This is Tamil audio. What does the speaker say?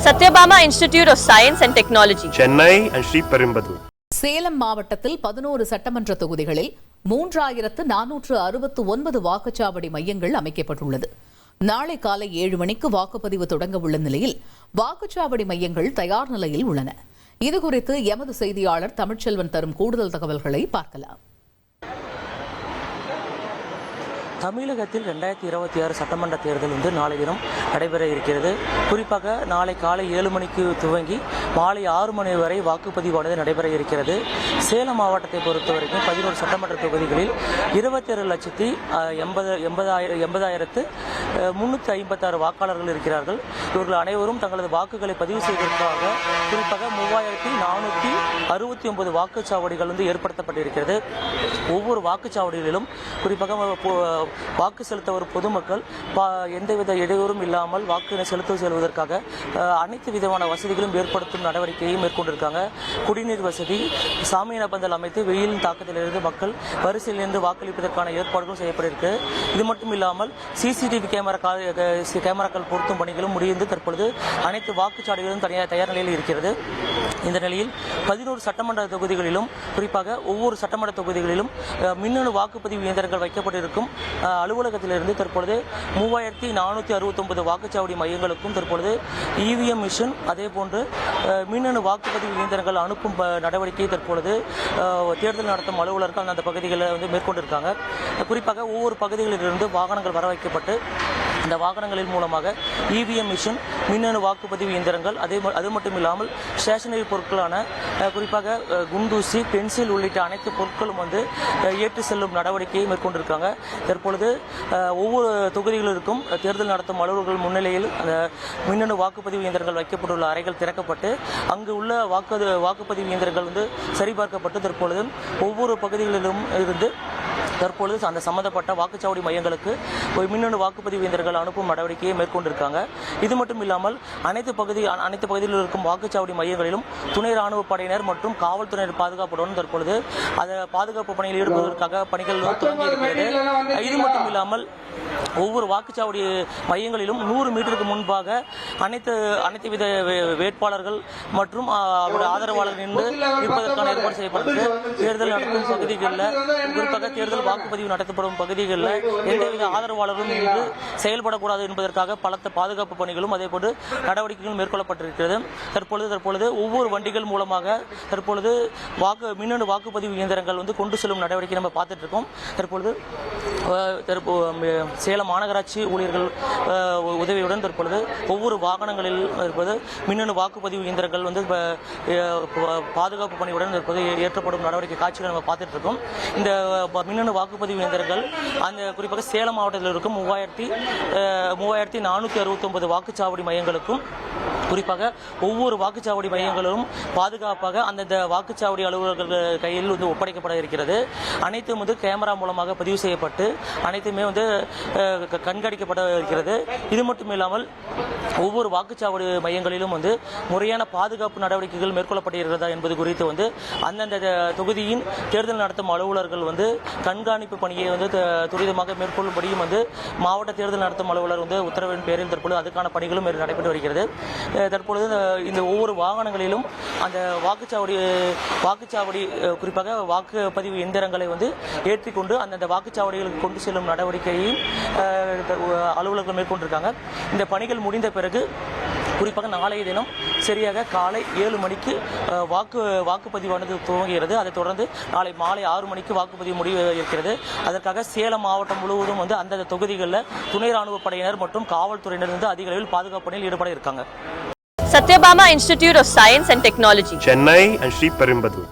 Satyabama Institute of Science and Technology, Chennai and Sri Perumbudur. Salem மாவட்டத்தில் 11 சட்டமன்ற தொகுதிகளில் 3469 வாக்குச்சாவடி மையங்கள் அமைக்கப்பட்டுள்ளது. நாளை காலை 7 மணிக்கு வாக்குப்பதிவு தொடங்க உள்ள நிலையில் வாக்குச்சாவடி மையங்கள் தயார் நிலையில் உள்ளன. இதுகுறித்து எமது செய்தியாளர் தமிழ்ச்செல்வன் தரும் கூடுதல் தகவல்களை பார்க்கலாம். தமிழகத்தில் 2026 சட்டமன்ற தேர்தல் நாளை தினம் நடைபெற இருக்கிறது. குறிப்பாக நாளை காலை 7 மணிக்கு துவங்கி மாலை 6 மணி வரை வாக்குப்பதிவானது நடைபெற இருக்கிறது. சேலம் மாவட்டத்தை பொறுத்தவரைக்கும் 11 சட்டமன்ற தொகுதிகளில் 27,80,356 வாக்காளர்கள் இருக்கிறார்கள். இவர்கள் அனைவரும் தங்களது வாக்குகளை பதிவு செய்வதற்காக குறிப்பாக 3,469 வாக்குச்சாவடிகள் ஏற்படுத்தப்பட்டிருக்கிறது. ஒவ்வொரு வாக்குச்சாவடிகளிலும் குறிப்பாக வாக்கு செலுத்த வரும் பொதுமக்கள் எந்தவித இடையூறும் இல்லாமல் வாக்கு செலுத்துவதற்காக அனைத்து விதமான வசதிகளும் ஏற்படுத்தும் நடவடிக்கையை மேற்கொண்டிருக்காங்க. குடிநீர் வசதி, சாமியானா பந்தல் அமைத்து வெயிலின் தாக்கத்திலிருந்து மக்கள் வரிசையிலிருந்து வாக்களிப்பதற்கான ஏற்பாடுகளும் செய்யப்பட்டிருக்கு. இது மட்டும் இல்லாமல் சிசிடிவி கேமராக்கள் பொருத்தும் பணிகளும் முடிந்து தற்பொழுது அனைத்து வாக்குச்சாவடிகளும் தயார் நிலையில் இருக்கிறது. இந்த நிலையில் 11 சட்டமன்ற தொகுதிகளிலும் குறிப்பாக ஒவ்வொரு சட்டமன்ற தொகுதிகளிலும் மின்னணு வாக்குப்பதிவு இயந்திரங்கள் வைக்கப்பட்டிருக்கும் அலுவலகத்திலிருந்து தற்பொழுது 3469 வாக்குச்சாவடி மையங்களுக்கும் தற்பொழுது இவிஎம் மிஷின் அதே போன்று மின்னணு வாக்குப்பதிவு இயந்திரங்கள் அனுப்பும் நடவடிக்கையை தற்பொழுது தேர்தல் நடத்தும் அலுவலர்கள் அந்த பகுதிகளில் மேற்கொண்டிருக்காங்க. குறிப்பாக ஒவ்வொரு பகுதிகளிலிருந்து வாகனங்கள் வர வைக்கப்பட்டு இந்த வாகனங்களின் மூலமாக இவிஎம் மிஷின், மின்னணு வாக்குப்பதிவு இயந்திரங்கள் அது மட்டும் இல்லாமல் ஸ்டேஷனரி பொருட்களான குறிப்பாக குண்டூசி, பென்சில் உள்ளிட்ட அனைத்து பொருட்களும் ஏற்றி செல்லும் நடவடிக்கையை மேற்கொண்டிருக்காங்க. தற்பொழுது ஒவ்வொரு தொகுதிகளிலும் தேர்தல் நடத்தும் அலுவலர்கள் முன்னிலையில் அந்த மின்னணு வாக்குப்பதிவு இயந்திரங்கள் வைக்கப்பட்டுள்ள அறைகள் திறக்கப்பட்டு அங்கு உள்ள வாக்குப்பதிவு இயந்திரங்கள் சரிபார்க்கப்பட்டு தற்பொழுது ஒவ்வொரு பகுதிகளிலும் இருந்து தற்பொழுது அந்த சம்பந்தப்பட்ட வாக்குச்சாவடி மையங்களுக்கு மின்னணு வாக்குப்பதிவு இயந்திரங்கள் அனுப்பும் நடவடிக்கையை மேற்கொண்டிருக்காங்க. இது மட்டும் இல்லாமல் அனைத்து பகுதிகளில் இருக்கும் வாக்குச்சாவடி மையங்களிலும் துணை ராணுவ படையினர் மற்றும் காவல்துறையினர் பாதுகாப்புடன் தற்பொழுது பாதுகாப்பு பணியில் ஈடுபடுவதற்காக பணிகள் தொடங்கி இருக்கிறது. இது மட்டும் இல்லாமல் ஒவ்வொரு வாக்குச்சாவடி மையங்களிலும் 100 மீட்டருக்கு முன்பாக அனைத்து வித வேட்பாளர்கள் மற்றும் ஆதரவாளர்கள் நின்று இருப்பதற்கான ஏற்பாடு செய்யப்பட்டது. தேர்தல் நடத்தும் பகுதிகளில் குறிப்பாக தேர்தல் வாக்குப்பதிவு நடத்தப்படும் பகுதிகளில் எந்தவித ஆதரவாளர்களும் நின்று செயல்படக்கூடாது என்பதற்காக பலத்த பாதுகாப்பு பணிகளும் அதேபோன்று நடவடிக்கைகளும் மேற்கொள்ளப்பட்டிருக்கிறது. தற்பொழுது ஒவ்வொரு வண்டிகள் மூலமாக தற்பொழுது மின்னணு வாக்குப்பதிவு இயந்திரங்கள் கொண்டு செல்லும் நடவடிக்கை நம்ம பார்த்துட்டு இருக்கோம். தற்பொழுது சேலம் மாநகராட்சி ஊழியர்கள் உதவியுடன் தற்பொழுது ஒவ்வொரு வாகனங்களில் இருப்பது மின்னணு வாக்குப்பதிவு இயந்திரங்கள் பாதுகாப்பு பணியுடன் தற்போது ஏற்றப்படும் நடவடிக்கை காட்சிகளை நம்ம பார்த்துட்டு இருக்கோம். இந்த மின்னணு வாக்குப்பதிவு இயந்திரங்கள் குறிப்பாக சேலம் மாவட்டத்தில் இருக்கும் 3469 வாக்குச்சாவடி மையங்களுக்கும் குறிப்பாக ஒவ்வொரு வாக்குச்சாவடி மையங்களும் பாதுகாப்பாக அந்தந்த வாக்குச்சாவடி அலுவலர்கள் கையில் ஒப்படைக்கப்பட இருக்கிறது. அனைத்தும் கேமரா மூலமாக பதிவு செய்யப்பட்டு அனைத்துமே கண்காணிக்கப்பட இருக்கிறது. இது மட்டும் இல்லாமல் ஒவ்வொரு வாக்குச்சாவடி மையங்களிலும் முறையான பாதுகாப்பு நடவடிக்கைகள் மேற்கொள்ளப்பட்டிருக்கிறதா என்பது குறித்து அந்தந்த தொகுதியின் தேர்தல் நடத்தும் அலுவலர்கள் கண்காணிப்பு பணியை துரிதமாக மேற்கொள்ளும்படியும் மாவட்ட தேர்தல் நடத்தும் அலுவலர் உத்தரவின் பேரில் தற்பொழுது அதுக்கான பணிகளும் நடைபெற்று வருகிறது. தற்பொழுது இந்த ஒவ்வொரு வாகனங்களிலும் அந்த வாக்குச்சாவடி குறிப்பாக வாக்குப்பதிவு எந்திரங்களை ஏற்றிக்கொண்டு அந்தந்த வாக்குச்சாவடிகளுக்கு கொண்டு செல்லும் நடவடிக்கையை அலுவலர்கள் மேற்கொண்டிருக்காங்க. இந்த பணிகள் முடிந்த பிறகு குறிப்பாக நாளைய தினம் சரியாக காலை 7 மணிக்கு வாக்குப்பதிவானது துவங்குகிறது. அதைத் தொடர்ந்து நாளை மாலை 6 மணிக்கு வாக்குப்பதிவு முடிவு இருக்கிறது. அதற்காக சேலம் மாவட்டம் முழுவதும் அந்த தொகுதிகளில் துணை ராணுவ படையினர் மற்றும் காவல்துறையினர் அதிக அளவில் பாதுகாப்பு பணியில் ஈடுபட இருக்காங்க. Satyabama Institute of Science and Technology, Chennai and Sri Perumbudur.